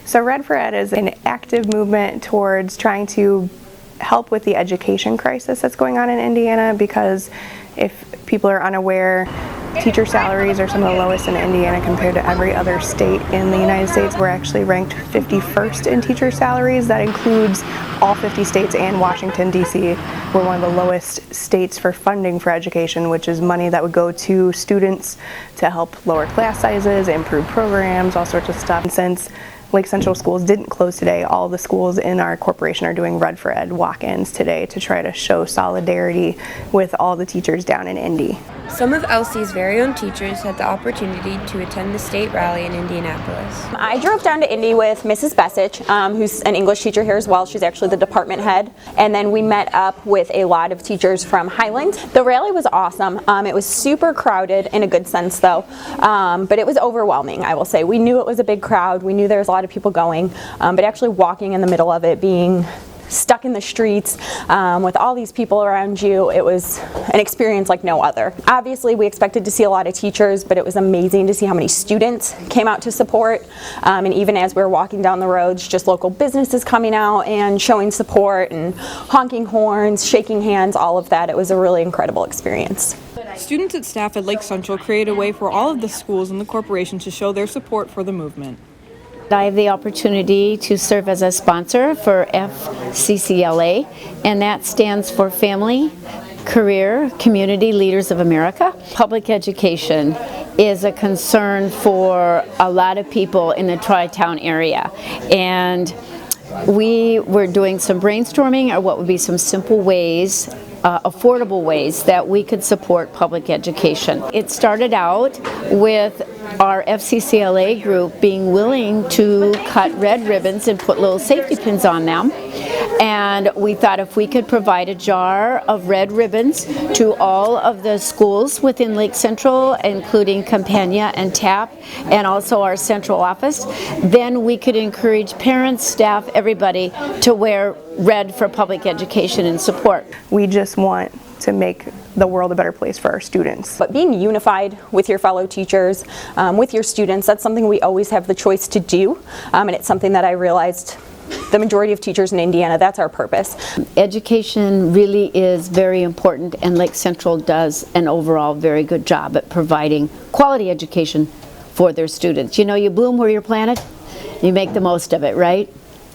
So Red for Ed is an active movement towards trying to help with the education crisis that's going on in Indiana, because if people are unaware, teacher salaries are some of the lowest in Indiana compared to every other state in the United States. We're actually ranked 51st in teacher salaries. That includes all 50 states and Washington, D.C. We're one of the lowest states for funding for education, which is money that would go to students to help lower class sizes, improve programs, all sorts of stuff. And since Lake Central schools didn't close today, all the schools in our corporation are doing Red for Ed walk-ins today to try to show solidarity with all the teachers down in Indy. Some of LC's very own teachers had the opportunity to attend the state rally in Indianapolis. I drove down to Indy with Mrs. Bessich, who's an English teacher here as well. She's actually the department head. And then we met up with a lot of teachers from Highland. The rally was awesome. It was super crowded in a good sense though, but it was overwhelming, I will say. We knew it was a big crowd. We knew there was a lot of people going, but actually walking in the middle of it, being stuck in the streets with all these people around you, it was an experience like no other. Obviously we expected to see a lot of teachers, but it was amazing to see how many students came out to support, and even as we were walking down the roads, just local businesses coming out and showing support and honking horns, shaking hands, all of that. It was a really incredible experience. Students and staff at Lake Central created a way for all of the schools in the corporation to show their support for the movement. I have the opportunity to serve as a sponsor for FCCLA, and that stands for Family, Career, Community Leaders of America. Public education is a concern for a lot of people in the Tri-Town area, and we were doing some brainstorming or what would be some simple ways, affordable ways that we could support public education. It started out with our FCCLA group being willing to cut red ribbons and put little safety pins on them. And we thought if we could provide a jar of red ribbons to all of the schools within Lake Central, including Campania and TAP, and also our central office, then we could encourage parents, staff, everybody to wear red for public education and support. We just want to make the world a better place for our students. But being unified with your fellow teachers, with your students, that's something we always have the choice to do, and it's something that I realized the majority of teachers in Indiana, that's our purpose. Education really is very important, and Lake Central does an overall very good job at providing quality education for their students. You know, you bloom where you're planted, you make the most of it, right?